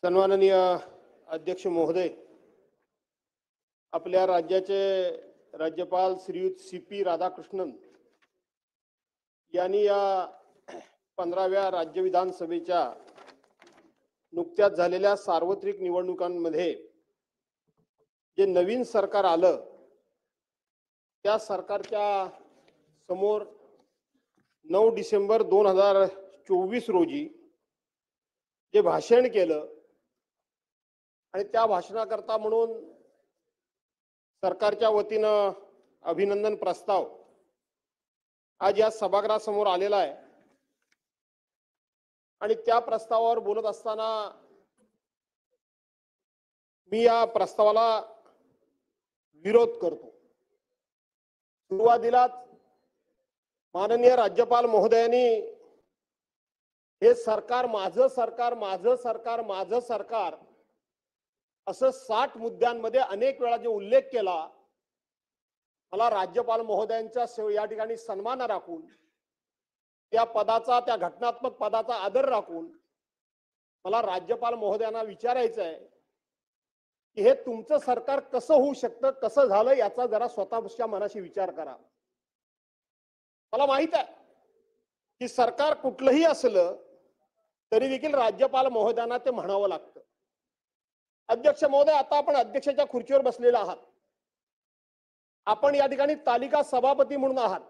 सन्माननीय अध्यक्ष महोदय, आपल्या राज्याचे राज्यपाल श्रीयुत सी.पी. राधाकृष्णन यांनी या 15व्या राज्य विधानसभेच्या नुकत्याच झालेल्या सार्वत्रिक निवडणुकांमध्ये जे नवीन सरकार आलं त्या सरकारच्या समोर 9 डिसेंबर 2024 रोजी जे भाषण केलं आणि त्या भाषणाकरता म्हणून सरकारच्या वतीनं अभिनंदन प्रस्ताव आज या सभागृहासमोर आलेला आहे आणि त्या प्रस्तावावर बोलत असताना मी या प्रस्तावाला विरोध करतो। सुरुवातीलाच माननीय राज्यपाल महोदयांनी हे सरकार माझं सरकार माझं सरकार माझं सरकार असं 60 मुद्द्यांमध्ये अनेक वेळा जो उल्लेख केला, मला राज्यपाल महोदयांच्या या ठिकाणी सन्मान राखून त्या पदाचा त्या घटनात्मक पदाचा आदर राखून मला राज्यपाल महोदयांना विचारायचं आहे की हे तुमचं सरकार कसं होऊ शकतं, कसं झालं याचा जरा स्वतःच्या मनाशी विचार करा। मला माहित आहे की सरकार कुठलंही असलं तरी देखील राज्यपाल महोदयांना ते म्हणावं लागतं। अध्यक्ष महोदय, आता आपण अध्यक्षाच्या खुर्चीवर बसलेला आहात, आपण या ठिकाणी तालिका सभापती म्हणून आहात,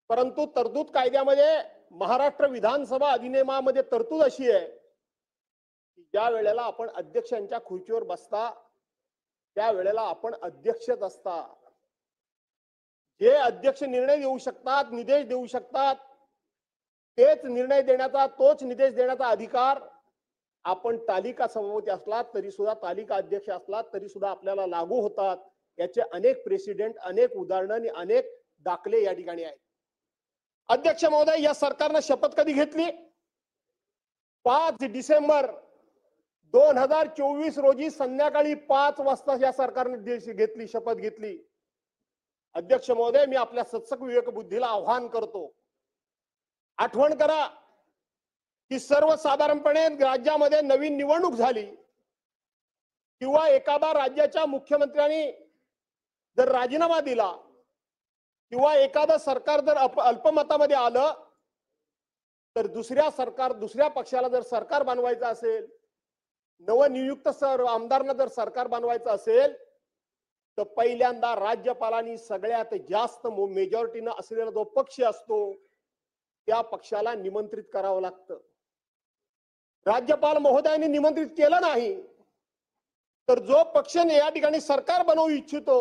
परंतु तरतूद कायद्यामध्ये महाराष्ट्र विधानसभा अधिनियमामध्ये तरतूद अशी आहे की ज्या वेळेला आपण अध्यक्षांच्या खुर्चीवर बसता त्या वेळेला आपण अध्यक्षच असता। जे अध्यक्ष निर्णय देऊ शकतात, निर्देश देऊ शकतात, तेच निर्णय देण्याचा तोच निर्देश देण्याचा अधिकार आपण तालिका सभापती असलात तरी सुद्धा, तालिका अध्यक्ष असलात तरी सुद्धा आपल्याला लागू होतात। याचे अनेक प्रेसिडेंट, अनेक उदाहरणं आणि अनेक दाखले या ठिकाणी आहेत। अध्यक्ष महोदय, या सरकारने शपथ कधी घेतली? 5 डिसेंबर 2024 रोजी संध्याकाळी 5 वाजता या सरकारने घेतली, शपथ घेतली। अध्यक्ष महोदय, मी आपल्या सत्सक विवेक बुद्धीला आव्हान करतो, आठवण करा की सर्वसाधारणपणे राज्यामध्ये नवीन निवडणूक झाली किंवा एखादा राज्याच्या मुख्यमंत्र्यांनी जर राजीनामा दिला किंवा एखादं सरकार जर अल्पमतामध्ये आलं तर दुसऱ्या पक्षाला जर सरकार बनवायचं असेल, नवनियुक्त आमदारांना जर सरकार बनवायचं असेल तर पहिल्यांदा राज्यपालांनी सगळ्यात जास्त मेजॉरिटीनं असलेला जो पक्ष असतो त्या पक्षाला निमंत्रित करावं लागतं। राज्यपाल महोदयांनी निमंत्रित केलं नाही तर जो पक्ष या ठिकाणी सरकार बनवू इच्छितो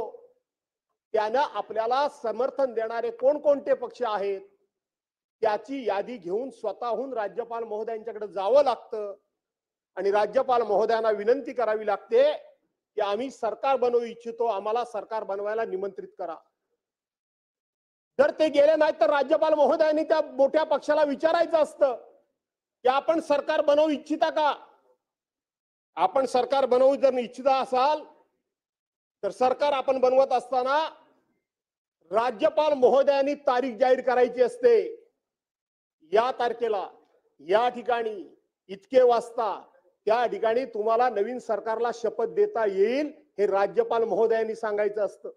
त्यानं आपल्याला समर्थन देणारे कोणकोणते पक्ष आहेत त्याची यादी घेऊन स्वतःहून राज्यपाल महोदयांच्याकडे जावं लागतं आणि राज्यपाल महोदयांना विनंती करावी लागते की आम्ही सरकार बनवू इच्छितो, आम्हाला सरकार बनवायला निमंत्रित करा। जर ते गेले नाही तर राज्यपाल महोदयांनी त्या मोठ्या पक्षाला विचारायचं असतं की आपण सरकार बनवू इच्छिता का? आपण सरकार बनवू जर इच्छिता असाल तर सरकार आपण बनवत असताना राज्यपाल महोदयांनी तारीख जाहीर करायची असते। या तारखेला या ठिकाणी इतके वाजता त्या ठिकाणी तुम्हाला नवीन सरकारला शपथ देता येईल हे राज्यपाल महोदयांनी सांगायचं असतं।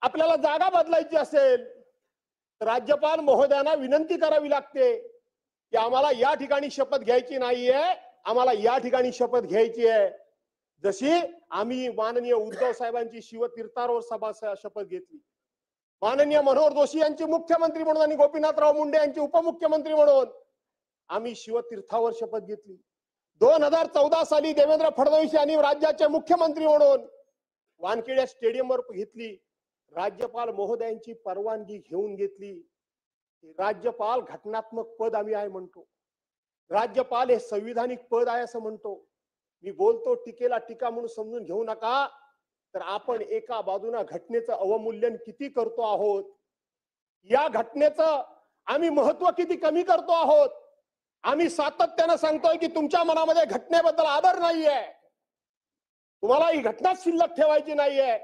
आपल्याला जागा बदलायची असेल तर राज्यपाल महोदयांना विनंती करावी लागते की आम्हाला या ठिकाणी शपथ घ्यायची नाहीये, आम्हाला या ठिकाणी शपथ घ्यायची आहे। जशी आम्ही माननीय उद्धव साहेबांची शिवतीर्थावर शपथ घेतली, माननीय मनोहर जोशी यांची मुख्यमंत्री म्हणून आणि गोपीनाथराव मुंडे यांची उपमुख्यमंत्री म्हणून आम्ही शिवतीर्थावर शपथ घेतली। 2014 साली देवेंद्र फडणवीस यांनी राज्याचे मुख्यमंत्री म्हणून वानखेडे स्टेडियमवर घेतली। राज्यपाल महोदयांची परवानगी घेऊन घेतली। राज्यपाल घटनात्मक पद आम्ही आहे म्हणतो, राज्यपाल हे संविधानिक पद आहे असं म्हणतो। मी बोलतो टीकेला टीका म्हणून समजून घेऊ नका, तर आपण एका बाजूने घटनेचं अवमूल्यन किती करतो आहोत, या घटनेचं आम्ही महत्व किती कमी करतो आहोत। आम्ही सातत्याने सांगतोय की तुमच्या मनामध्ये घटनेबद्दल आदर नाहीये, तुम्हाला ही घटना शिल्लक ठेवायची नाहीये।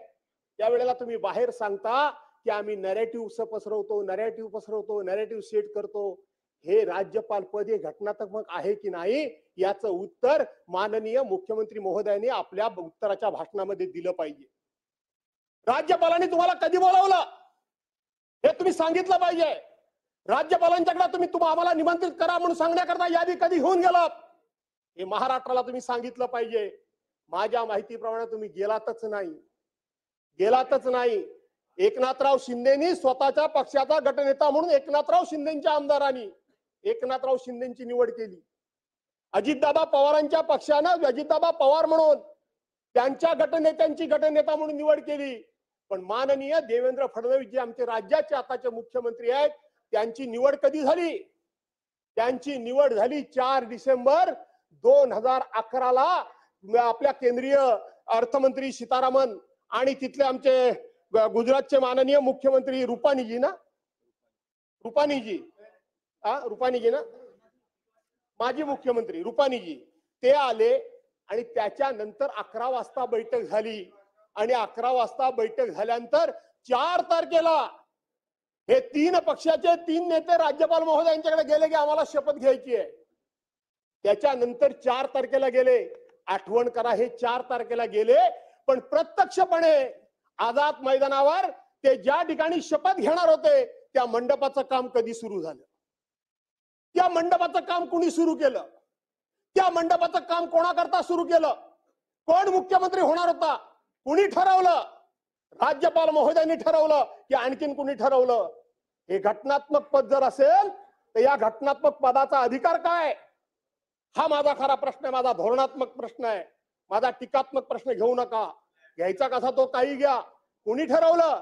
त्यावेळेला तुम्ही बाहेर सांगता की आम्ही नॅरेटिव्ह पसरवतो, नॅरेटिव्ह सेट करतो। हे राज्यपाल पद हे घटनात्मक आहे की नाही याचं उत्तर माननीय मुख्यमंत्री महोदयांनी आपल्या उत्तराच्या भाषणामध्ये दिलं पाहिजे. राज्यपालांनी तुम्हाला कधी बोलावलं हे तुम्ही सांगितलं पाहिजे. राज्यपालांच्याकडे तुम्ही आम्हाला निमंत्रित करा म्हणून सांगण्याकरता यादी कधी होऊन गेलात हे महाराष्ट्राला तुम्ही सांगितलं पाहिजे. माझ्या माहितीप्रमाणे तुम्ही गेलातच नाही. एकनाथराव शिंदेनी स्वतःच्या पक्षाचा गटनेता म्हणून एकनाथराव शिंदेच्या आमदारांनी एकनाथराव शिंदेची निवड केली. अजितदादा पवारांच्या पक्षानं अजितदादा पवार म्हणून त्यांच्या गटनेत्यांची गटनेता म्हणून निवड केली. पण माननीय देवेंद्र फडणवीस जे आमचे राज्याचे आताचे मुख्यमंत्री आहेत त्यांची निवड कधी झाली? त्यांची निवड झाली 4 डिसेंबर 2011 ला आपल्या केंद्रीय अर्थमंत्री सीतारामन आणि तिथले आमचे गुजरातचे माननीय मुख्यमंत्री रुपानीजी ना माजी मुख्यमंत्री रुपानीजी ते आले आणि त्याच्यानंतर 11 वाजता बैठक झाली आणि 11 वाजता बैठक झाल्यानंतर 4 तारखेला हे 3 पक्षाचे 3 नेते राज्यपाल महोदयांच्याकडे गेले की आम्हाला शपथ घ्यायची आहे. त्याच्यानंतर 4 तारखेला गेले. आठवण करा, हे 4 तारखेला गेले पण प्रत्यक्षपणे आझाद मैदानावर ते ज्या ठिकाणी शपथ घेणार होते त्या मंडपाचं काम कधी सुरू झालं? त्या मंडपाचं काम कुणी सुरू केलं? त्या मंडपाचं काम कोणाकरता सुरू केलं? कोण मुख्यमंत्री होणार होता? कुणी ठरवलं? राज्यपाल महोदयांनी ठरवलं की आणखीन कुणी ठरवलं? हे घटनात्मक पद जर असेल तर या घटनात्मक पदाचा अधिकार काय? हा माझा खरा प्रश्न आहे. माझा धोरणात्मक प्रश्न आहे. माझा टीकात्मक प्रश्न घेऊ नका. घ्यायचा कसा तो काही घ्या. कुणी ठरवलं?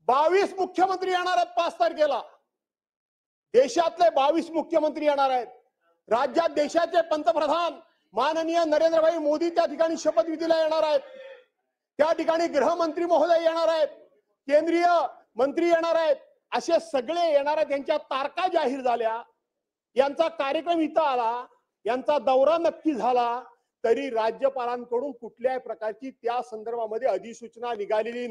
22 मुख्यमंत्री येणार आहेत 5 तारखेला. देशातले 22 मुख्यमंत्री येणार आहेत. राज्यात देशाचे पंतप्रधान माननीय नरेंद्रभाई मोदी त्या ठिकाणी शपथविधीला येणार आहेत. त्या ठिकाणी गृहमंत्री महोदय येणार आहेत. केंद्रीय मंत्री येणार आहेत. असे सगळे येणार आहेत. यांच्या तारखा जाहीर झाल्या. यांचा कार्यक्रम इथं आला. यांचा दौरा नक्की झाला तरी राज्यपालांकडून कुठल्याही प्रकारची त्या संदर्भामध्ये अधिसूचना निघालेली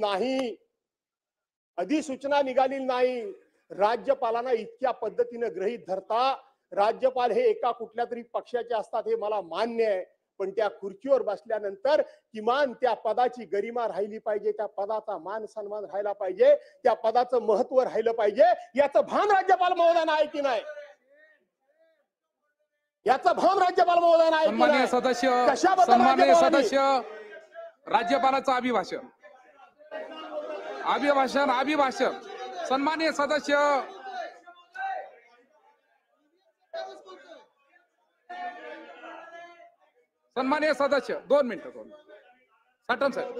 नाही. राज्यपालांना इतक्या पद्धतीने गृहीत धरता. राज्यपाल हे एका कुठल्या तरी पक्षाचे असतात हे मला मान्य आहे पण त्या खुर्चीवर बसल्यानंतर किमान त्या पदाची गरिमा राहिली पाहिजे. त्या पदाचा मान सन्मान राहिला पाहिजे. त्या पदाचं महत्व राहिलं पाहिजे. याचं भान राज्यपाल महोदयांना आहे की नाही? याचा भान राज्यपाल महोदयांना आहे की नाही? सन्माननीय सदस्य राज्यपालाचं अभिभाषण सन्माननीय सदस्य सन्माननीय सदस्य 2 मिनिटं. साठवण साहेब.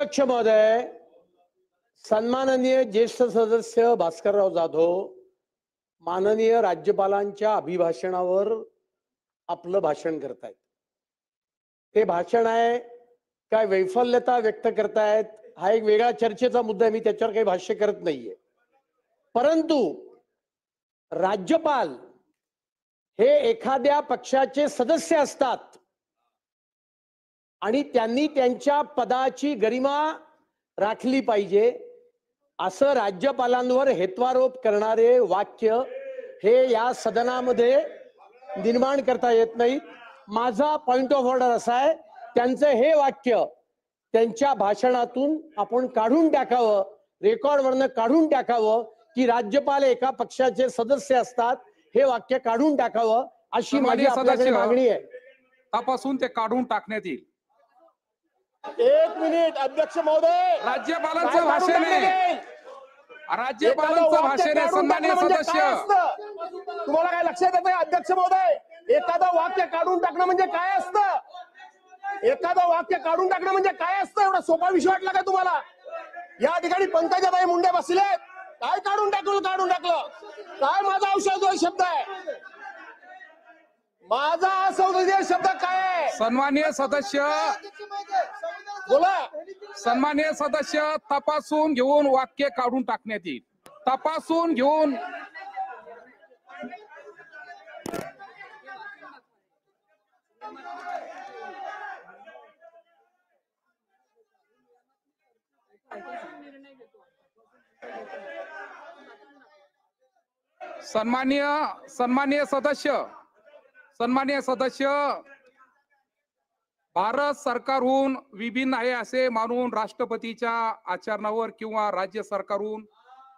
अध्यक्ष महोदय, सन्माननीय ज्येष्ठ सदस्य भास्करराव जाधव माननीय राज्यपालांच्या अभिभाषणावर आपलं भाषण करतायत. ते भाषण आहे काय वैफल्यता व्यक्त करतायत हा एक वेगळा चर्चेचा मुद्दा आहे. मी त्याच्यावर काही भाष्य करत नाहीये. परंतु राज्यपाल हे एखाद्या पक्षाचे सदस्य असतात आणि त्यांनी त्यांच्या पदाची गरिमा राखली पाहिजे असं राज्यपालांवर हेत्वारोप करणारे वाक्य हे या सदनामध्ये निर्माण करता येत नाही. माझा पॉइंट ऑफ ऑर्डर असा आहे त्यांचं हे वाक्य त्यांच्या भाषणातून आपण काढून टाकावं, रेकॉर्डवरनं काढून टाकावं की राज्यपाल एका पक्षाचे सदस्य असतात हे वाक्य काढून टाकावं अशी माझी आपल्याकडे मागणी आहे. तपासून ते काढून टाकण्यात येईल. 1 मिनिट अध्यक्ष महोदय. राज्यपालांचं भाषण आहे. राज्यपालांचं भाषण आहे. सन्माननीय सदस्य तुम्हाला काय लक्षात येतं अध्यक्ष महोदय? एखादं वाक्य काढून टाकणं म्हणजे काय असतं? एखादं वाक्य काढून टाकणं म्हणजे काय असतं? एवढा सोपा विषय वाटला का तुम्हाला? या ठिकाणी पंकजाबाई मुंडे बसले. काय काढून टाकलं? काय माझा औषध शब्द आहे? माझा असंसदीय शब्द काय आहे? सन्माननीय सदस्य बोला. सन्माननीय सदस्य तपासून घेऊन वाक्य काढून टाकण्यात येईल. तपासून घेऊन सन्माननीय सदस्य सन्माननीय सदस्य, भारत सरकारहून विभिन्न आहे असे मानून राष्ट्रपतीच्या आचरणावर किंवा राज्य सरकारहून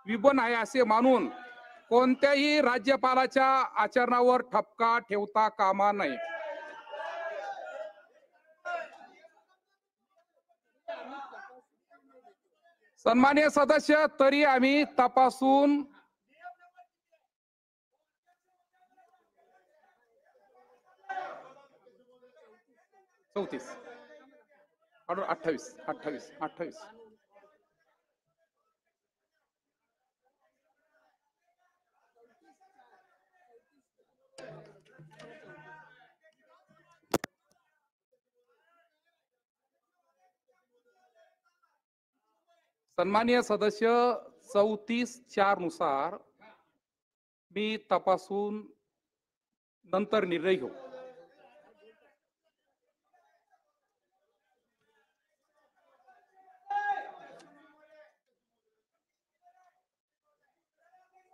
विभिन्न आहे असे मानून कोणत्याही राज्यपालाच्या आचरणावर ठपका ठेवता कामा नये. सन्माननीय सदस्य, तरी आम्ही तपासून 34 28 सन्माननीय सदस्य 34(4) नुसार मी तपासून नंतर निर्णय घेऊ.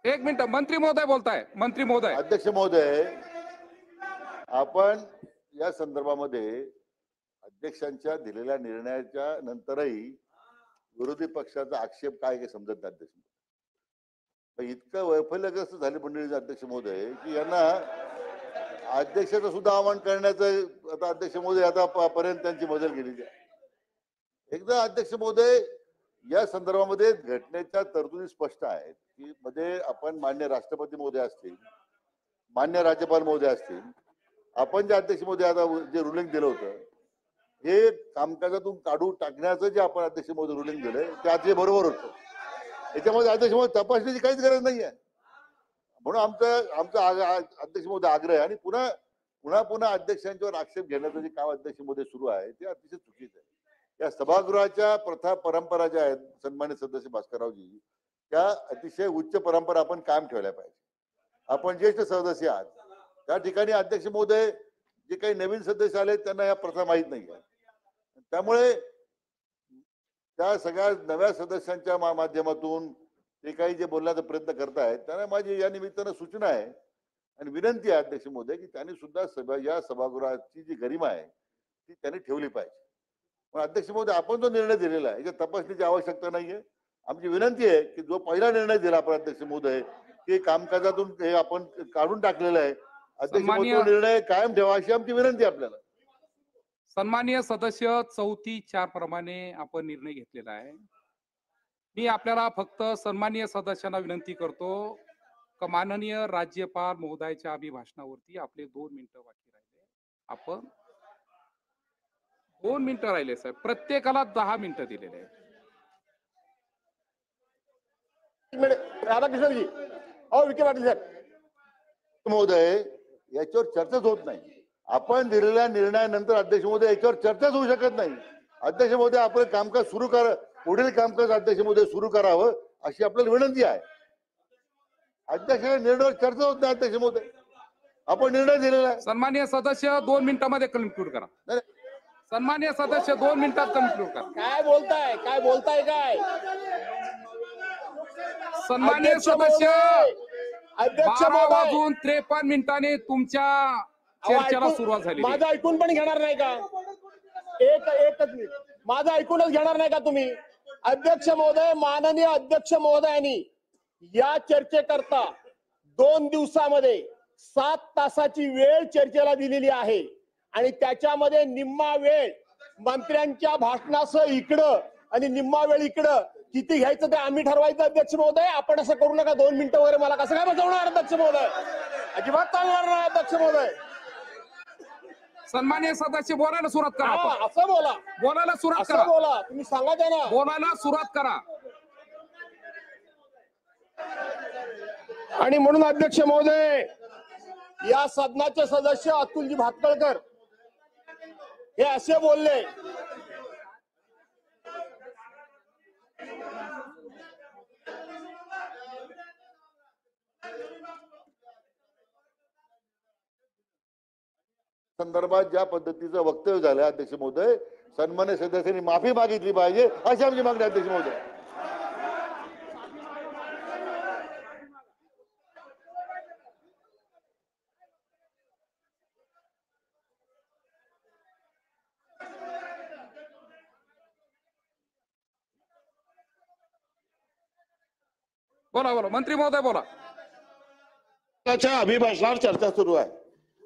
एक मिनिट, मंत्री महोदय बोलताय. मंत्री महोदय. अध्यक्ष महोदय, आपण या संदर्भामध्ये अध्यक्षांच्या दिलेल्या निर्णयाच्या नंतरही विरोधी पक्षाचा आक्षेप काय हे समजत नाही अध्यक्ष. इतकं वैफल्यग्रस्त झाले मंडळी अध्यक्ष महोदय की यांना अध्यक्षाचं सुद्धा आवाहन करण्याचं आता अध्यक्ष महोदय आता पर्यंत त्यांची बदल केलेली आहे. एकदा अध्यक्ष महोदय, या संदर्भामध्ये घटनेच्या तरतुदी स्पष्ट आहेत की मध्ये आपण मान्य राष्ट्रपती महोदय असतील, मान्य राज्यपाल महोदय असतील, आपण जे अध्यक्ष महोदय आता जे रुलिंग दिलं होतं हे कामकाजातून काढून टाकण्याचं जे आपण अध्यक्ष महोदय रुलिंग दिलंय ते अतिशय बरोबर होतं. याच्यामध्ये अध्यक्ष महोदय तपासण्याची काहीच गरज नाहीये. म्हणून आमचा अध्यक्ष महोदय आग्रह आहे. आणि पुन्हा अध्यक्षांच्यावर आक्षेप घेण्याचं जे काम अध्यक्ष महोदय सुरू आहे ते अतिशय चुकीचं आहे. या सभागृहाच्या प्रथा परंपरा ज्या आहेत सन्मान्य सदस्य भास्कररावजी, त्या अतिशय उच्च परंपरा आपण कायम ठेवल्या पाहिजे. आपण ज्येष्ठ सदस्य आहात, त्या ठिकाणी अध्यक्ष महोदय जे काही नवीन सदस्य आले त्यांना या प्रथा माहीत नाही आहे. त्यामुळे त्या सगळ्या नव्या सदस्यांच्या माध्यमातून ते काही जे बोलण्याचा प्रयत्न करतायत त्यांना माझी या निमित्तानं सूचना आहे आणि विनंती आहे अध्यक्ष महोदय की त्यांनी सुद्धा या सभागृहाची जी गरिमा आहे ती त्यांनी ठेवली पाहिजे. पण अध्यक्ष महोदय, आपण जो निर्णय दिलेला आहे याच्या तपासणीची आवश्यकता नाहीये. आमची विनंती आहे की जो पहिला निर्णय दिला आपण अध्यक्ष महोदय की कामकाजातून हे आपण काढून टाकलेला आहे, अध्यक्ष महोदय निर्णय कायम ठेवा अशी आमची विनंती आहे आपल्याला. सन्माननीय सदस्य 34(4) प्रमाणे आपण निर्णय घेतलेला आहे. मी आपल्याला फक्त सन्माननीय सदस्यांना विनंती करतो की माननीय राज्यपाल महोदयाच्या अभिभाषणावरती आपले 2 मिनिटं बाकी राहिले. आपण 2 मिनिटं राहिले साहेब, प्रत्येकाला 10 मिनिटं दिलेले आहे. राधाकृष्णजी, विखे पाटील साहेब. महोदय, याच्यावर चर्चाच होत नाही. आपण दिलेल्या निर्णयानंतर अध्यक्ष महोदय याच्यावर चर्चाच होऊ शकत नाही. अध्यक्ष महोदय, आपलं कामकाज सुरू करा, पुढील कामकाज अध्यक्ष महोदय सुरू करावं अशी आपल्याला विनंती आहे. अध्यक्षाच्या निर्णयावर चर्चा होत नाही अध्यक्ष महोदय, आपण निर्णय दिलेला आहे. सन्माननीय सदस्य 2 मिनिटांमध्ये कन्क्लूड करा. सन्माननीय सदस्य 2 मिनिटात कन्क्लूड करा. काय बोलताय काय सन्माननीय सदस्य, 12:53 मिनिटांनी तुमच्या चर्चेला सुरुवात झाली. माझं ऐकून पण घेणार नाही का? एकच मिनिट, माझं ऐकूनच घेणार नाही का तुम्ही? अध्यक्ष महोदय, माननीय अध्यक्ष महोदयांनी या चर्चेकरता 2 दिवसामध्ये 7 तासाची वेळ चर्चेला दिलेली आहे आणि त्याच्यामध्ये निम्मा वेळ मंत्र्यांच्या भाषणासह इकडं आणि निम्मा वेळ इकडं. किती घ्यायचं ते आम्ही ठरवायचं अध्यक्ष महोदय. आपण असं करू नका. 2 मिनिटं वगैरे मला कसं काय बसवणार अध्यक्ष महोदय? अजिबात चालणार नाही अध्यक्ष महोदय. सन्माननीय सदस्य, बोलायला सुरुवात करा. असं बोला, बोलायला सुरुवात असं करा. बोला, तुम्ही सांगा त्यांना बोलायला सुरुवात करा. आणि म्हणून अध्यक्ष महोदय, या सदनाचे सदस्य अतुलजी भातखळकर हे असे बोलले, संदर्भात ज्या पद्धतीचं वक्तव्य झालं अध्यक्ष महोदय, सन्मान्य सदस्यांनी माफी मागितली पाहिजे अशी आमची मागणी अध्यक्ष महोदय. बोला बोला मंत्री महोदय बोला. राज्यपालाच्या अभिभाषणावर चर्चा सुरू आहे.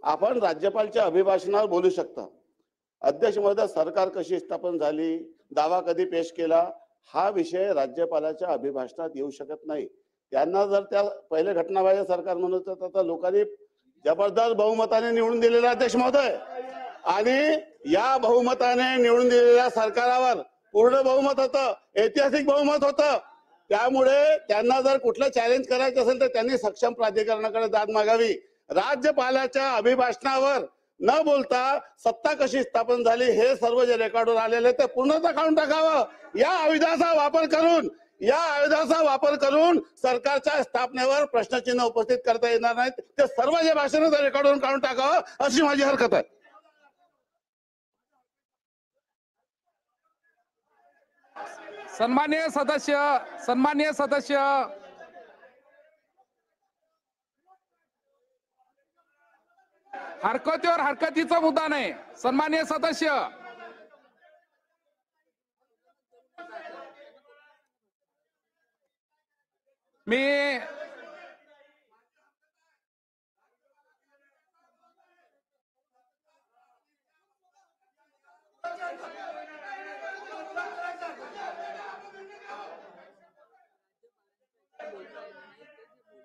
आपण राज्यपालच्या अभिभाषणावर बोलू शकता. अध्यक्ष महोदय, सरकार कशी स्थापन झाली, दावा कधी पेश केला, हा विषय राज्यपालाच्या अभिभाषणात येऊ शकत नाही. त्यांना जर त्या पहिले घटनाबाह्य सरकार म्हणत होतं, तर लोकांनी जबरदस्त बहुमताने निवडून दिलेला अध्यक्ष महोदय, आणि या बहुमताने निवडून दिलेल्या सरकारावर पूर्ण बहुमत होतं, ऐतिहासिक बहुमत होतं. त्यामुळे त्यांना जर कुठलं चॅलेंज करायचं असेल तर त्यांनी सक्षम प्राधिकरणाकडे दाद मागावी. राज्यपालाच्या अभिभाषणावर न बोलता सत्ता कशी स्थापन झाली हे सर्व जे रेकॉर्डवर आलेले ते पूर्णतः काढून टाकावं. या आयुधाचा वापर करून सरकारच्या स्थापनेवर प्रश्नचिन्ह उपस्थित करता येणार नाहीत. ते सर्व जे भाषण रेकॉर्डवरून काढून टाकावं अशी माझी हरकत आहे. सन्मान्य सदस्य हरकतीवर हरकतीचा मुद्दा नाही. सन्मान्य सदस्य, मी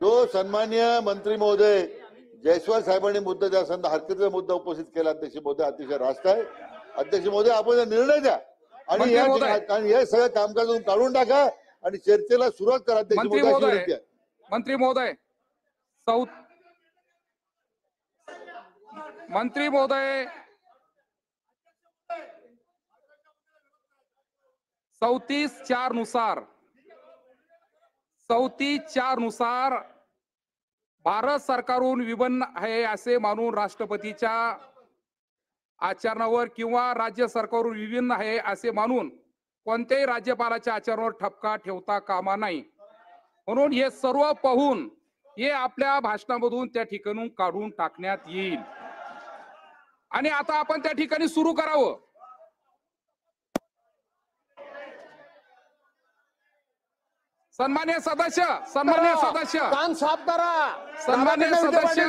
जो सन्मान्य मंत्री महोदय जयस्वाल साहेबांनी मुद्दा ज्या संदर्भात हरकतीचा मुद्दा उपस्थित केला अध्यक्ष महोदय अतिशय रास्त आहे. अध्यक्ष महोदय, आपण निर्णय द्या आणि या सगळ्या कामकाजातून काढून टाका आणि चर्चेला सुरुवात करा. अध्यक्ष महोदय, मंत्री महोदय 34 नुसार भारत सरकारहून विभिन्न आहे असे मानून राष्ट्रपतीच्या आचरणावर किंवा राज्य सरकारवरून विभिन्न आहे असे मानून कोणत्याही राज्यपालाच्या आचरणावर ठपका ठेवता कामा नाही. म्हणून हे सर्व पाहून हे आपल्या भाषणामधून त्या ठिकाणून काढून टाकण्यात येईल आणि आता आपण त्या ठिकाणी सुरू करावं. सन्मान्य सदस्य कान साफ करा. सन्मान्य सदस्य,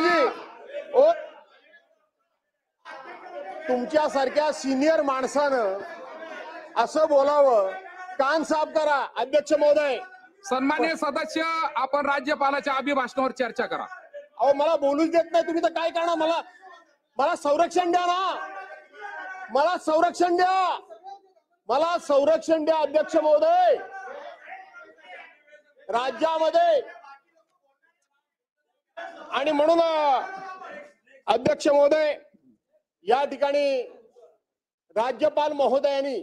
तुमच्या सारख्या सिनियर माणसानं असं बोलावं. कान साफ करा. अध्यक्ष महोदय, सन्मान्य सदस्य, आपण राज्यपालाच्या अभिभाषणावर चर्चा करा. अहो, मला बोलूच देत नाही तुम्ही, तर काय करणार? मला संरक्षण द्या ना. मला संरक्षण द्या अध्यक्ष महोदय. राज्यामध्ये आणि म्हणून अध्यक्ष महोदय, या ठिकाणी राज्यपाल महोदयांनी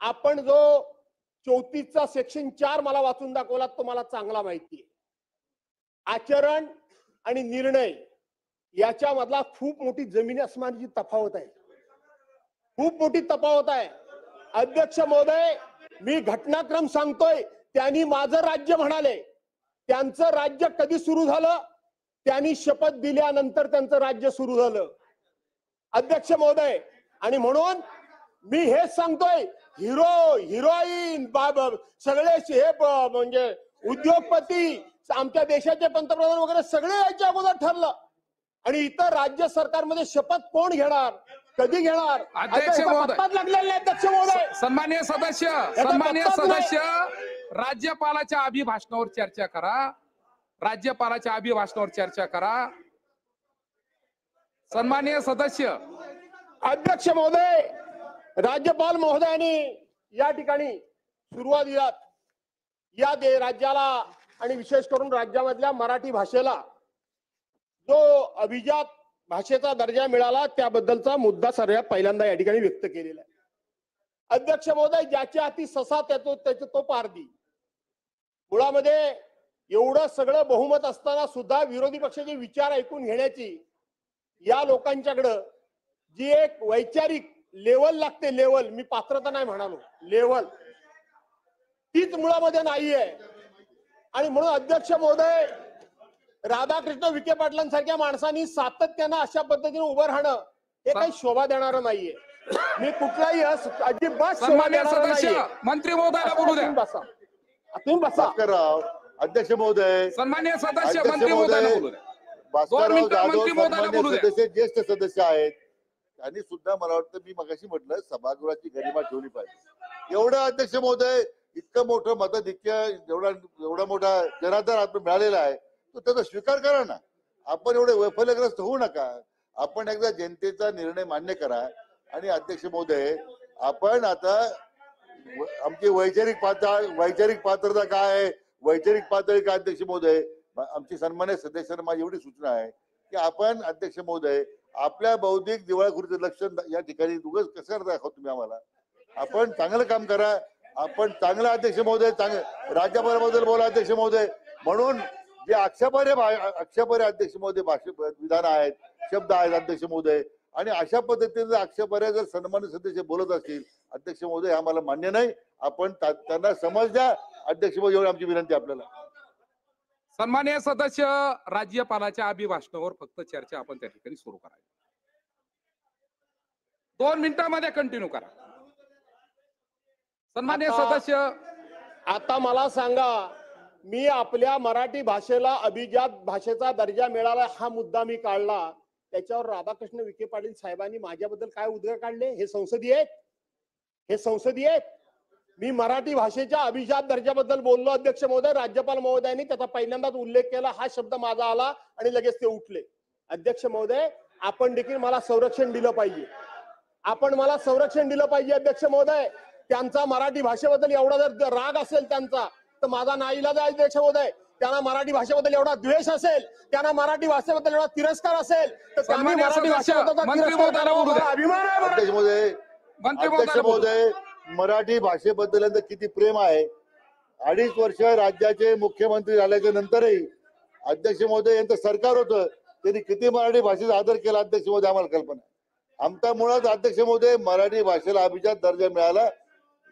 आपण जो 34चा सेक्शन 4 मला वाचून दाखवला तो मला चांगला माहिती आहे. आचरण आणि निर्णय याच्यामधला खूप मोठी जमीन आसमानाची तफावत आहे. खूप मोठी तफावत आहे. अध्यक्ष महोदय, मी घटनाक्रम सांगतोय. त्यांनी माझं राज्य म्हणाले. त्यांचं राज्य कधी सुरू झालं? त्यांनी शपथ दिल्यानंतर त्यांचं राज्य सुरू झालं अध्यक्ष महोदय. आणि म्हणून मी हेच सांगतोय, हिरोईन सगळे हे म्हणजे उद्योगपती, आमच्या देशाचे पंतप्रधान वगैरे सगळे याच्या अगोदर ठरलं. आणि इतर राज्य सरकारमध्ये शपथ कोण घेणार, कधी घेणार? अध्यक्ष महोदय, लागलेले अध्यक्ष महोदय. सन्मान्य सदस्य, राज्यपालाच्या अभिभाषणावर चर्चा करा. सन्मान्य सदस्य, अध्यक्ष महोदय, राज्यपाल महोदयांनी या ठिकाणी सुरुवातीला या राज्याला आणि विशेष करून राज्यामधल्या मराठी भाषेला जो अभिजात भाषेचा दर्जा मिळाला त्याबद्दलचा मुद्दा सर्वात पहिल्यांदा या ठिकाणी व्यक्त केलेला आहे. अध्यक्ष महोदय, ज्याच्या हाती ससा त्याचे तो पारधी. मुळामध्ये एवढं सगळं बहुमत असताना सुद्धा विरोधी पक्षाचे विचार ऐकून घेण्याची या लोकांच्याकडं जी एक वैचारिक लेवल लागते, लेवल, मी पात्रता नाही म्हणालो, लेवल, तीच मुळामध्ये नाहीये. आणि म्हणून अध्यक्ष महोदय, राधाकृष्ण विखे पाटलांसारख्या माणसांनी सातत्यानं अशा पद्धतीने उभं राहणं हे काही शोभा देणारं नाहीये. मी कुठलाही अजिबात शोभा देणारं नाहीये. मंत्री महोदयाला बोलू द्या. तुम्ही बसा. अध्यक्ष महोदय, सन्मान्य सदस्य अध्यक्ष मंत्री महोदय, महोदयांना बोलू द्या. भास्करराव मिनिटं जाधव मंत्री महोदयांना सन्मान्य बोलू द्या. सदस्य, ज्येष्ठ सदस्य आहेत. त्यांनी सुद्धा मला वाटतं, मी मगाशी म्हटलं, सभागृहाची गरिमा ठेवली पाहिजे. एवढं अध्यक्ष महोदय, इतकं मोठं मताधिक्य, एवढा मोठा जनाधार आपण मिळालेला आहे, तो त्याचा स्वीकार करा ना. आपण एवढे वैफल्यग्रस्त होऊ नका. आपण एकदा जनतेचा निर्णय मान्य करा. आणि अध्यक्ष महोदय, आपण आता आमची वैचारिक पात्रता काय आहे, वैचारिक पातळी काय, अध्यक्ष महोदय, आमची सन्मान्य सदस्यांना माझी एवढी सूचना आहे की आपण अध्यक्ष महोदय आपल्या बौद्धिक दिवाळखोरीचं लक्षण या ठिकाणी उगाच कसं दाखवा तुम्ही आम्हाला. आपण चांगलं काम करा. आपण चांगला अध्यक्ष महोदय, चांगलं राज्यपालाबद्दल बोला अध्यक्ष महोदय. म्हणून जे आक्षेपार्ह अध्यक्ष महोदय विधान आहेत, शब्द आहेत अध्यक्ष महोदय, आणि अशा पद्धतीने आक्षेपार्ह जर सन्मान्य सदस्य बोलत असतील अध्यक्ष महोदय, आम्हाला मान्य नाही. आपण त्यांना समज द्या अध्यक्ष महोदय, एवढी आमची विनंती आपल्याला. सन्मान्य सदस्य, राज्यपालाच्या अभिभाषणावर फक्त चर्चा आपण त्या ठिकाणी सुरू करावी. 2 मिनिटांमध्ये कंटिन्यू करा. सन्मान्य सदस्य, आता मला सांगा, मी आपल्या मराठी भाषेला अभिजात भाषेचा दर्जा मिळाला हा मुद्दा मी काढला, त्याच्यावर राधाकृष्ण विखे पाटील साहेबांनी माझ्याबद्दल काय उद्गार काढले? हे संसदीय आहेत? हे संसदीय आहेत? मी मराठी भाषेच्या अभिजात दर्जाबद्दल बोललो अध्यक्ष महोदय. राज्यपाल महोदयांनी त्याचा पहिल्यांदाच उल्लेख केला. हा शब्द माझा आला आणि लगेच ते उठले. अध्यक्ष महोदय, आपण देखील मला संरक्षण दिलं पाहिजे. आपण मला संरक्षण दिलं पाहिजे अध्यक्ष महोदय. त्यांचा मराठी भाषेबद्दल एवढा जर राग असेल त्यांचा, तर माझा नाईलाज आहे अध्यक्ष महोदय. त्यांना मराठी भाषेबद्दल एवढा द्वेष असेल, त्यांना मराठी भाषेबद्दल एवढा तिरस्कार असेल, तर त्यांनी सन्मान्य मराठी सदस्य, भाषेबद्दल मंत्री तिरस्कार महोदयाला करावा. बोलू द्या. मला अभिमान आहे अध्यक्ष महोदय, मंत्री अध्यक्ष महोदयांना बोलू द्या. महोदय, मराठी भाषेबद्दल यांचं किती प्रेम आहे. 2.5 वर्ष राज्याचे मुख्यमंत्री झाल्याच्या नंतरही अध्यक्ष महोदय यांचं सरकार होतं, त्यांनी किती मराठी भाषेचा आदर केला अध्यक्ष महोदय आम्हाला कल्पना आहे. आमचा मुळात अध्यक्ष महोदय मराठी भाषेला अभिजात दर्जा मिळाला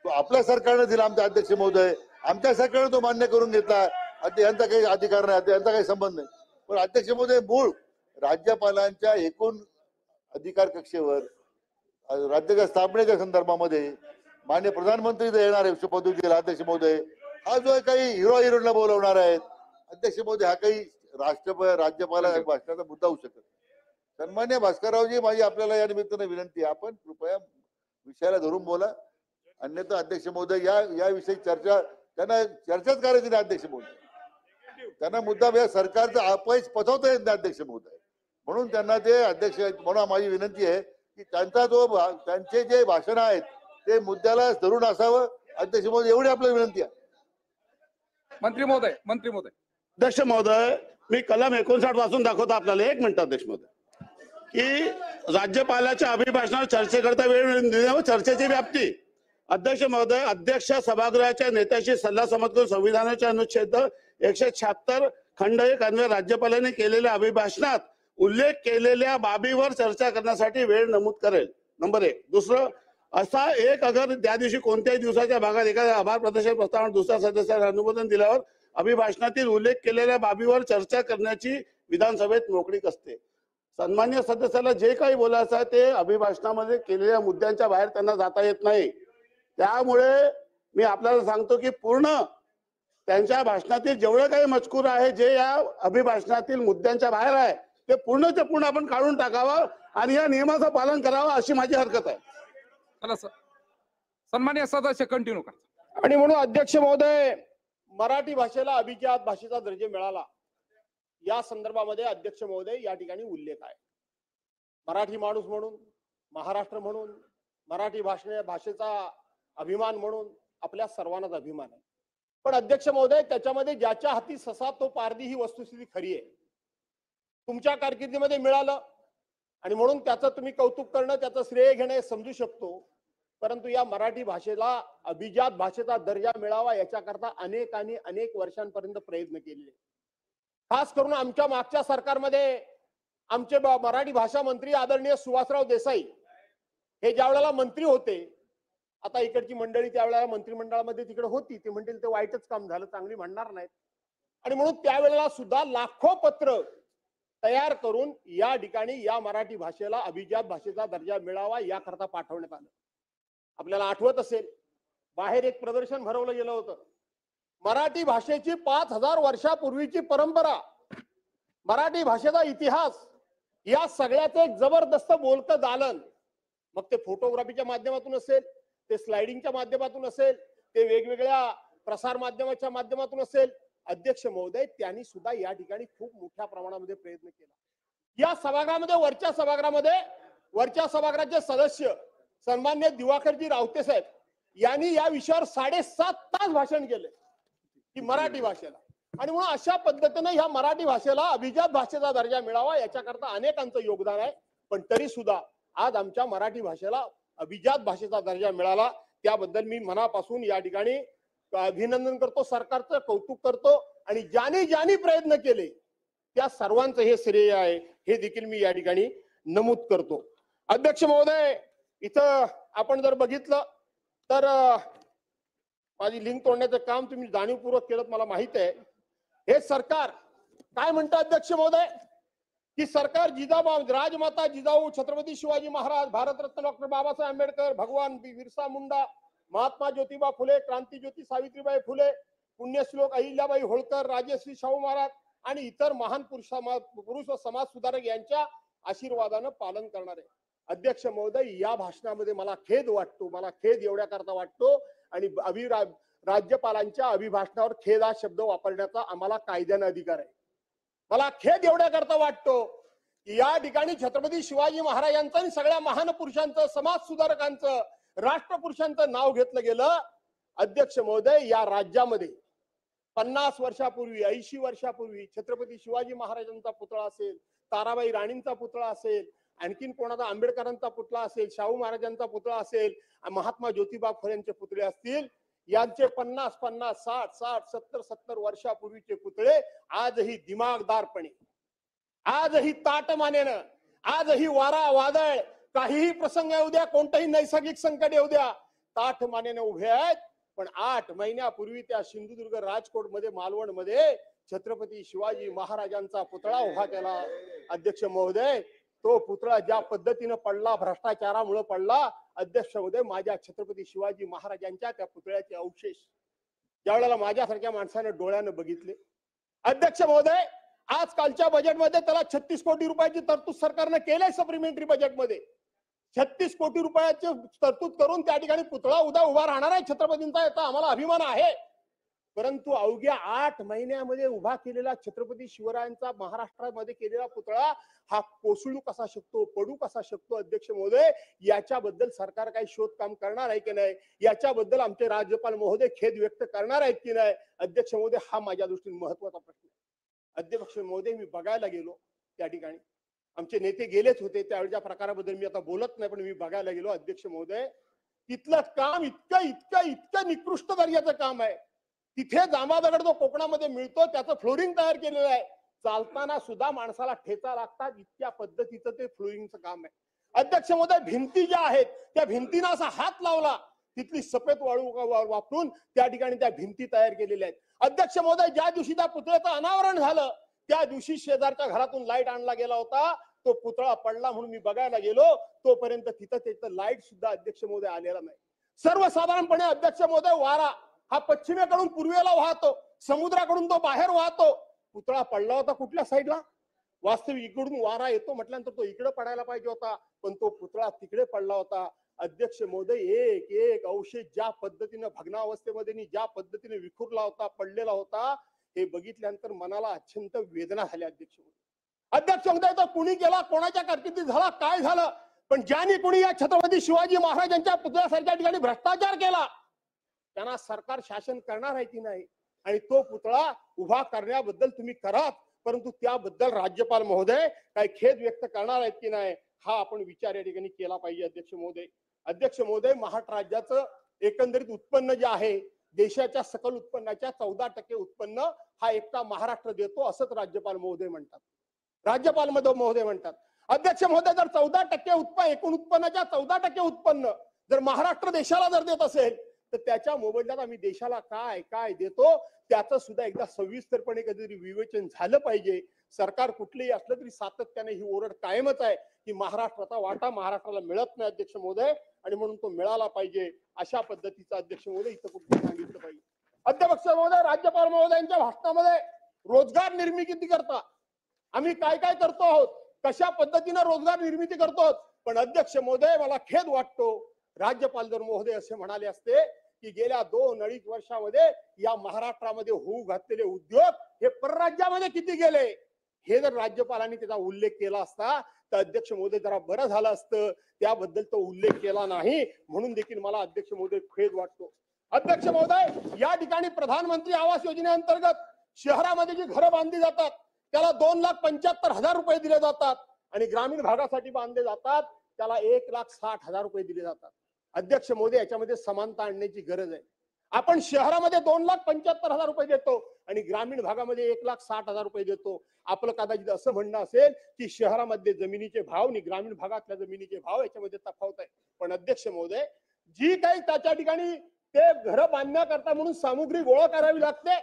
तो आपल्या सरकारने दिला. आमच्या अध्यक्ष महोदय, आमच्या सरकारने तो मान्य करून घेतला. यांचा काही अधिकार नाही, यांचा काही संबंध नाही. पण अध्यक्ष महोदय, मूळ राज्यपालांच्या एकूण अधिकार कक्षेवर राज्याच्या स्थापनेच्या संदर्भामध्ये माननीय प्रधानमंत्री येणार आहे शपथविधीला अध्यक्ष महोदय. हा जो काही हिरोला बोलवणार आहेत अध्यक्ष महोदय, हा काही राज्यपाल भाषणाचा मुद्दा होऊ शकत. सन्मान्य भास्कररावजी, माझी आपल्याला या निमित्तानं विनंती आहे, आपण कृपया विषयाला धरून बोला. अन्यथा अध्यक्ष महोदय या विषयी त्यांना चर्चाच करायची नाही अध्यक्ष महोदय. त्यांना मुद्दा सरकारचा अपयश पचवता येत नाही अध्यक्ष महोदय. म्हणून त्यांना ते अध्यक्ष, म्हणून माझी विनंती आहे की त्यांचे जे भाषण आहेत ते मुद्द्याला धरून असावं अध्यक्ष महोदय, एवढी आपल्याला विनंती आहे. मंत्री महोदय. अध्यक्ष महोदय, मी कलम 59 वाचून दाखवतो आपल्याला. 1 मिनिट अध्यक्ष महोदय. की राज्यपालाच्या अभिभाषणावर चर्चेकरता वेळ देणे व चर्चेची व्याप्ती. अध्यक्ष महोदय, अध्यक्ष सभागृहाच्या नेत्याशी सल्लासमत करून संविधानाच्या अनुच्छेद 176 खंड 1 अन्वये राज्यपालांनी केलेल्या अभिभाषणात उल्लेख केलेल्या बाबीवर चर्चा करण्यासाठी वेळ नमूद करेल. नंबर 1. दुसरं, असा एक अगर त्या दिवशी कोणत्याही दिवसाच्या भागात एखाद्या आभार प्रदर्शन प्रस्तावावर दुसऱ्या सदस्याला अनुमोदन दिल्यावर अभिभाषणातील उल्लेख केलेल्या बाबीवर चर्चा करण्याची विधानसभेत मोकळीक असते. सन्मान्य सदस्याला जे काही बोलायचं आहे ते अभिभाषणामध्ये केलेल्या मुद्द्यांच्या बाहेर त्यांना जाता येत नाही. त्यामुळे मी आपल्याला सांगतो की पूर्ण त्यांच्या भाषणातील जेवढं काही मजकूर आहे, जे या अभिभाषणातील मुद्द्यांच्या बाहेर आहे, ते पूर्णच्या पूर्ण आपण काढून टाकावं आणि या नियमाचं पालन करावं अशी माझी हरकत आहे. चला सर, सन्मान्य सदस्य कंटिन्यू करा. आणि म्हणून अध्यक्ष महोदय, मराठी भाषेला अभिजात भाषेचा दर्जा मिळाला या संदर्भामध्ये अध्यक्ष महोदय या ठिकाणी उल्लेख आहे. मराठी माणूस म्हणून, महाराष्ट्र म्हणून, मराठी भाषेचा अभिमान म्हणून आपल्या सर्वांनाच अभिमान आहे. पण अध्यक्ष महोदय, त्याच्यामध्ये ज्याच्या हाती ससा तो पारधी ही वस्तुस्थिती खरी आहे. तुमच्या कारकिर्दीमध्ये मिळालं आणि म्हणून त्याचं तुम्ही कौतुक करणं, त्याचं श्रेय घेणं हे समजू शकतो. परंतु या मराठी भाषेला अभिजात भाषेचा दर्जा मिळावा याच्याकरता अनेक वर्षांपर्यंत प्रयत्न केले. खास करून आमच्या मागच्या सरकारमध्ये आमचे मराठी भाषा मंत्री आदरणीय सुभाषराव देसाई हे ज्या वेळेला मंत्री होते, आता इकडची मंडळी त्यावेळेला मंत्रिमंडळामध्ये तिकडे होती, ते म्हणतील ते वाईटच काम झालं, चांगली म्हणणार नाहीत. आणि म्हणून त्यावेळेला सुद्धा लाखो पत्र तयार करून या ठिकाणी या मराठी भाषेला अभिजात भाषेचा दर्जा मिळावा याकरता पाठवण्यात आलं. आपल्याला आठवत असेल, बाहेर एक प्रदर्शन भरवलं गेलं होतं. मराठी भाषेची 5000 वर्षापूर्वीची परंपरा, मराठी भाषेचा इतिहास, या सगळ्याचं एक जबरदस्त बोलकं दालन, मग ते फोटोग्राफीच्या माध्यमातून असेल, ते स्लायडिंगच्या माध्यमातून असेल, ते वेगवेगळ्या प्रसार माध्यमाच्या माध्यमातून असेल, अध्यक्ष महोदय त्यांनी सुद्धा या ठिकाणी खूप मोठ्या प्रमाणामध्ये प्रयत्न केला. या सभागृहामध्ये, वरच्या सभागृहाचे सदस्य सन्मान्य दिवाकरजी रावते साहेब यांनी या विषयावर 7.5 तास भाषण केले की मराठी भाषेला, आणि म्हणून अशा पद्धतीने ह्या मराठी भाषेला अभिजात भाषेचा दर्जा मिळावा याच्याकरता अनेकांचं योगदान आहे. पण तरी सुद्धा आज आमच्या मराठी भाषेला अभिजात भाषेचा दर्जा मिळाला, त्याबद्दल मी मनापासून या ठिकाणी अभिनंदन करतो, सरकारचं कौतुक करतो, आणि ज्यांनी प्रयत्न केले त्या सर्वांचं हे श्रेय आहे, हे देखील मी या ठिकाणी नमूद करतो. अध्यक्ष महोदय, इथं आपण जर बघितलं तर माझी लिंक तोडण्याचं काम तुम्ही जाणीवपूर्वक केलं, मला माहित आहे. हे सरकार काय म्हणतं अध्यक्ष महोदय, की सरकार राजमाता जिजाऊ छत्रपती शिवाजी महाराज, भारतरत्न डॉक्टर बाबासाहेब आंबेडकर, भगवान बिरसा मुंडा, महात्मा ज्योतिबा फुले, क्रांतीज्योती सावित्रीबाई फुले, पुण्यश्लोक अहिल्याबाई होळकर, राजश्री शाहू महाराज आणि इतर महान पुरुष व समाज सुधारक यांच्या आशीर्वादानं पालन करणार आहे. अध्यक्ष महोदय, या भाषणामध्ये मला खेद वाटतो, मला खेद एवढ्या करता वाटतो, आणि राज्यपालांच्या अभिभाषणावर खेद हा शब्द वापरण्याचा आम्हाला कायद्याने अधिकार आहे. मला खेद एवढ्या करता वाटतो की या ठिकाणी छत्रपती शिवाजी महाराजांचं आणि सगळ्या महान पुरुषांचं, समाज सुधारकांचं, राष्ट्रपुरुषांचं नाव घेतलं गेलं. अध्यक्ष महोदय, या राज्यामध्ये 50 वर्षापूर्वी, 80 वर्षापूर्वी छत्रपती शिवाजी महाराजांचा पुतळा असेल, ताराबाई राणींचा पुतळा असेल, आणखीन कोणाचा आंबेडकरांचा पुतळा असेल, शाहू महाराजांचा पुतळा असेल, महात्मा ज्योतिबा फुलेंचे पुतळे असतील, यांचे 50, 60, 70 वर्षापूर्वीचे पुतळे आजही दिमागदारपणे, आजही ताटमानेनं, आजही वारा वादळ, काहीही प्रसंग येऊ द्या, कोणतंही नैसर्गिक संकट येऊ द्या, ताठमानेनं उभे आहेत. पण 8 महिन्यापूर्वी त्या सिंधुदुर्ग, राजकोट मध्ये, मालवण मध्ये छत्रपती शिवाजी महाराजांचा पुतळा उभा केला. अध्यक्ष महोदय, तो पुतळा ज्या पद्धतीनं पडला, भ्रष्टाचारामुळे पडला. अध्यक्ष महोदय, माझ्या छत्रपती शिवाजी महाराजांच्या त्या पुतळ्याचे अवशेष ज्यावेळेला माझ्यासारख्या माणसानं डोळ्यानं बघितले, अध्यक्ष महोदय, आजकालच्या बजेटमध्ये त्याला 36 कोटी रुपयाची तरतूद सरकारनं केली. सप्लिमेंटरी बजेटमध्ये 36 कोटी रुपयाची तरतूद करून त्या ठिकाणी पुतळा उभा राहणार आहे छत्रपतींचा, याचा आम्हाला अभिमान आहे. परंतु अवघ्या 8 महिन्यामध्ये उभा केलेला छत्रपती शिवरायांचा महाराष्ट्रामध्ये केलेला पुतळा हा कोसळू कसा शकतो, पडू कसा शकतो? अध्यक्ष महोदय, याच्याबद्दल सरकार काही शोध काम करणार आहे की नाही, याच्याबद्दल आमचे राज्यपाल महोदय खेद व्यक्त करणार आहेत की नाही? अध्यक्ष महोदय, हा माझ्या दृष्टीने महत्वाचा प्रश्न आहे. अध्यक्ष महोदय, मी बघायला गेलो त्या ठिकाणी, आमचे नेते गेलेच होते, त्यावेळच्या प्रकाराबद्दल मी आता बोलत नाही, पण मी बघायला गेलो. अध्यक्ष महोदय, तिथलं काम इतकं निकृष्ट दर्जाचं काम आहे. तिथे जांभा दगड जो कोकणामध्ये मिळतो त्याचं फ्लोरिंग तयार केलेलं आहे, चालताना सुद्धा माणसाला ठेचा लागतात, इतक्या पद्धतीचं ते फ्लोरिंगचं काम आहे. अध्यक्ष महोदय, भिंती ज्या आहेत त्या भिंतींना असा हात लावला, तिथली सफेद वाळू वापरून त्या ठिकाणी त्या भिंती तयार केलेल्या आहेत. अध्यक्ष महोदय, ज्या दिवशी त्या पुतळ्याचं अनावरण झालं त्या दिवशी शेजारच्या घरातून लाईट आणला गेला होता, तो पुतळा पडला म्हणून मी बघायला गेलो, तोपर्यंत तिथं लाईट सुद्धा अध्यक्ष महोदय आलेला नाही. सर्वसाधारणपणे अध्यक्ष महोदय, वारा हा पश्चिमेकडून पूर्वेला वाहतो, समुद्राकडून तो बाहेर वाहतो. पुतळा पडला होता कुठल्या साईडला? वास्तविक इकडून वारा येतो म्हटल्यानंतर तो इकडे पडायला पाहिजे होता, पण तो पुतळा तिकडे पडला होता. अध्यक्ष महोदय, एक अवशेष ज्या पद्धतीने भग्नावस्थेमध्ये, ज्या पद्धतीने विखुरला होता, पडलेला होता, हे बघितल्यानंतर मनाला अत्यंत वेदना झाल्या. अध्यक्ष महोदय, तर कुणी केला, कोणाच्या कारकिर्दीत झाला, काय झालं, पण ज्यांनी कुणी या छत्रपती शिवाजी महाराजांच्या पुतळ्यासारख्या ठिकाणी भ्रष्टाचार केला त्यांना सरकार शासन करणार आहे की नाही? आणि तो पुतळा उभा करण्याबद्दल तुम्ही करा, परंतु त्याबद्दल राज्यपाल महोदय काही खेद व्यक्त करणार आहेत की नाही, हा आपण विचार या ठिकाणी केला पाहिजे. अध्यक्ष महोदय, महाराष्ट्र राज्याचं एकंदरीत उत्पन्न जे आहे, देशाच्या सकल उत्पन्नाच्या 14% उत्पन्न हा एकटा महाराष्ट्र देतो, असंच राज्यपाल महोदय म्हणतात. अध्यक्ष महोदय, जर 14% एकूण उत्पन्नाच्या 14% उत्पन्न जर महाराष्ट्र देशाला जर देत असेल, तर त्याच्या मोबदल्यात आम्ही देशाला काय काय देतो त्याचं सुद्धा एकदा सविस्तरपणे कधीतरी विवेचन झालं पाहिजे. सरकार कुठलेही असलं तरी सातत्याने ही ओरड कायमच आहे की महाराष्ट्राचा वाटा महाराष्ट्राला मिळत नाही अध्यक्ष महोदय, आणि म्हणून तो मिळाला पाहिजे. अशा पद्धतीचा अध्यक्ष महोदय इथं कुठे सांगितलं पाहिजे. अध्यक्ष महोदय, राज्यपाल महोदयांच्या भाषणामध्ये रोजगार निर्मिती किती करता, आम्ही काय काय करतो आहोत, कशा पद्धतीने रोजगार निर्मिती करतो आहोत. पण अध्यक्ष महोदय, मला खेद वाटतो, राज्यपाल जर महोदय असे म्हणाले असते की गेल्या 2-2.5 वर्षामध्ये या महाराष्ट्रामध्ये होऊ घातलेले उद्योग हे परराज्यामध्ये किती गेले, हे जर राज्यपालांनी त्याचा उल्लेख केला असता तर अध्यक्ष महोदय जरा बरं झालं असतं. त्याबद्दल तो उल्लेख केला नाही, म्हणून देखील मला अध्यक्ष महोदय खेद वाटतो. अध्यक्ष महोदय, या ठिकाणी प्रधानमंत्री आवास योजनेअंतर्गत शहरामध्ये जी घरं बांधली जातात त्याला 2,75,000 रुपये दिले जातात आणि ग्रामीण भागासाठी बांधले जातात त्याला 1,60,000 रुपये दिले जातात. अध्यक्ष महोदय, याच्यामध्ये समानता आणण्याची गरज आहे. आपण शहरामध्ये 2,75,000 रुपये देतो आणि ग्रामीण भागामध्ये 1,60,000 रुपये देतो. आपलं कदाचित असं म्हणणं असेल की शहरामध्ये जमिनीचे भाव आणि ग्रामीण भागातल्या जमिनीचे भाव याच्यामध्ये तफावत आहे. पण अध्यक्ष महोदय, जी काही त्याच्या ठिकाणी ते घर बांधण्याकरता म्हणून सामुग्री गोळा करावी लागते,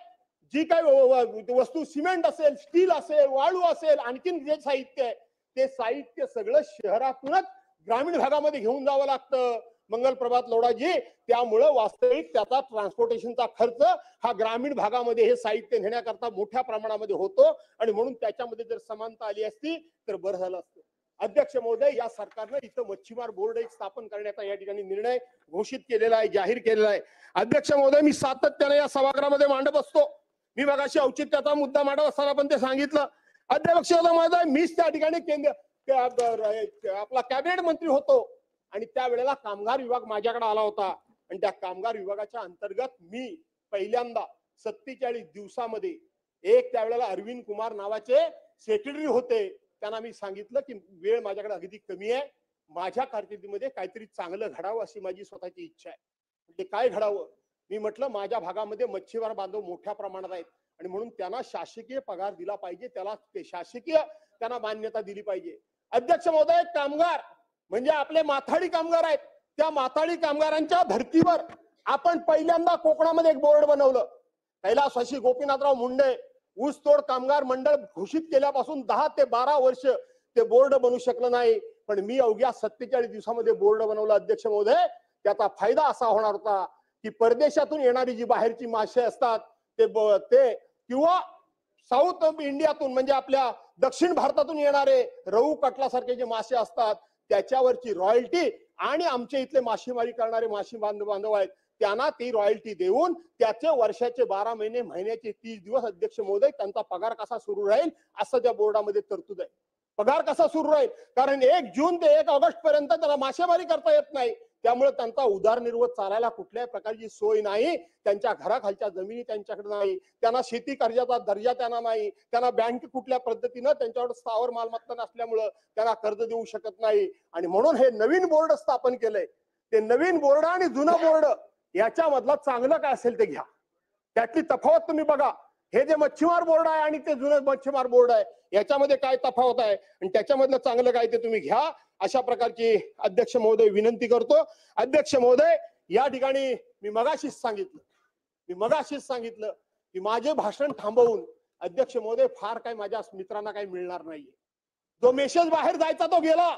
जी काही वस्तू सिमेंट असेल, स्टील असेल, वाळू असेल, आणखीन जे साहित्य आहे ते साहित्य सगळं शहरातूनच ग्रामीण भागामध्ये घेऊन जावं लागतं मंगल प्रभात लोढाजी. त्यामुळं वास्तविक त्याचा ट्रान्सपोर्टेशनचा खर्च हा ग्रामीण भागामध्ये हे साहित्य नेण्याकरता मोठ्या प्रमाणामध्ये होतो आणि म्हणून त्याच्यामध्ये जर समानता आली असती तर बरं झालं असतं. अध्यक्ष महोदय, या सरकारनं इथं मच्छीमार बोर्ड एक स्थापन करण्याचा या ठिकाणी निर्णय घोषित केलेला आहे, जाहीर केलेला आहे. अध्यक्ष महोदय, मी सातत्याने या सभागृहामध्ये मांडत असतो. मी मगाशी औचित्याचा मुद्दा मांडत असताना पण ते सांगितलं. अध्यक्ष महोदय, मीच त्या ठिकाणी आपला कॅबिनेट मंत्री होतो आणि त्यावेळेला कामगार विभाग माझ्याकडे आला होता आणि त्या कामगार विभागाच्या अंतर्गत मी पहिल्यांदा 47 दिवसामध्ये त्यावेळेला अरविंद कुमार नावाचे सेक्रेटरी होते, त्यांना मी सांगितलं की वेळ माझ्याकडे अगदी कमी आहे, माझ्या कारकिर्दीमध्ये काहीतरी चांगलं घडावं अशी माझी स्वतःची इच्छा आहे. ते काय घडावं, मी म्हटलं माझ्या भागामध्ये मच्छीमार बांधव मोठ्या प्रमाणात आहेत आणि म्हणून त्यांना शासकीय पगार दिला पाहिजे, त्याला शासकीय त्यांना मान्यता दिली पाहिजे. अध्यक्ष महोदय, कामगार म्हणजे आपले माथाडी कामगार आहेत, त्या माथाडी कामगारांच्या धर्तीवर आपण पहिल्यांदा कोकणामध्ये एक बोर्ड बनवलं. कैलासवासी गोपीनाथराव मुंडे ऊसतोड कामगार मंडळ घोषित केल्यापासून 10 ते 12 वर्ष ते बोर्ड बनू शकलं नाही, पण मी अवघ्या 47 दिवसामध्ये बोर्ड बनवलं. अध्यक्ष महोदय, त्याचा फायदा असा होणार होता की परदेशातून येणारी जी बाहेरची मासे असतात ते किंवा साऊथ इंडियातून म्हणजे आपल्या दक्षिण भारतातून येणारे रहू कटलासारखे जे मासे असतात त्याच्यावरची रॉयल्टी आणि आमच्या इथले मासेमारी करणारे मासे बांधव आहेत त्यांना ती रॉयल्टी देऊन त्याचे वर्षाचे 12 महिने, महिन्याचे 30 दिवस अध्यक्ष महोदय त्यांचा पगार कसा सुरू राहील असं त्या बोर्डामध्ये तरतूद आहे. पगार कसा सुरू राहील, कारण 1 जून ते 1 ऑगस्ट पर्यंत त्याला मासेमारी करता येत नाही, त्यामुळे त्यांचा उदरनिर्वाह चालायला कुठल्याही प्रकारची सोय नाही. त्यांच्या घराखालच्या जमिनी त्यांच्याकडे नाही, त्यांना शेती कर्जाचा दर्जा त्यांना नाही, त्यांना बँक कुठल्या पद्धतीनं त्यांच्यावर स्थावर मालमत्ता नसल्यामुळं त्यांना कर्ज देऊ शकत नाही. आणि म्हणून हे नवीन बोर्ड स्थापन केलंय. ते नवीन बोर्ड आणि जुनं बोर्ड याच्यामधलं चांगलं काय असेल ते घ्या, त्यातली तफावत तुम्ही बघा. हे जे मच्छीमार बोर्ड आहे आणि ते जुनं मच्छीमार बोर्ड आहे याच्यामध्ये काय तफावत आहे आणि त्याच्यामधलं चांगलं काय ते तुम्ही घ्या, अशा प्रकारची अध्यक्ष महोदय विनंती करतो. अध्यक्ष महोदय, या ठिकाणी मी मगाशीच सांगितलं की माझे भाषण थांबवून अध्यक्ष महोदय फार काय माझ्या मित्रांना काही मिळणार नाहीये. जो मेसेज बाहेर जायचा तो गेला.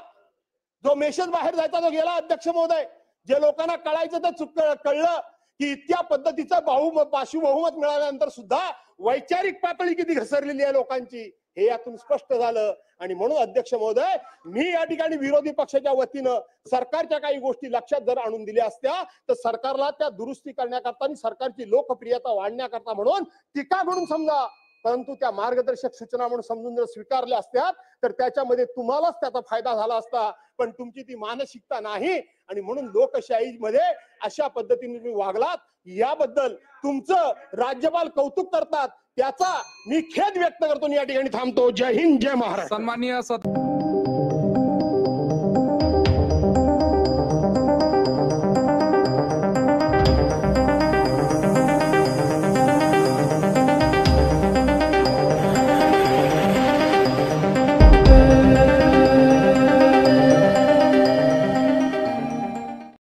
अध्यक्ष महोदय, जे लोकांना कळायचं ते कळलं की इतक्या पद्धतीचं बहुमत मिळाल्यानंतर सुद्धा वैचारिक पातळी किती घसरलेली आहे लोकांची हे यातून स्पष्ट झालं. आणि म्हणून अध्यक्ष महोदय, मी या ठिकाणी विरोधी पक्षाच्या वतीनं सरकारच्या काही गोष्टी लक्षात जर आणून दिल्या असत्या तर सरकारला त्या दुरुस्ती करण्याकरता आणि सरकारची लोकप्रियता वाढण्याकरता म्हणून टीका म्हणून समजा, परंतु त्या मार्गदर्शक सूचना म्हणून समजून जर स्वीकारल्या असत्या तर त्याच्यामध्ये तुम्हालाच त्याचा फायदा झाला असता. पण तुमची ती मानसिकता नाही आणि म्हणून लोकशाहीमध्ये अशा पद्धतीने तुम्ही वागलात, याबद्दल तुमचं राज्यपाल कौतुक करतात, त्याचा मी खेद व्यक्त करतो. या ठिकाणी थांबतो. जय हिंद, जय महाराष्ट्र. सन्माननीय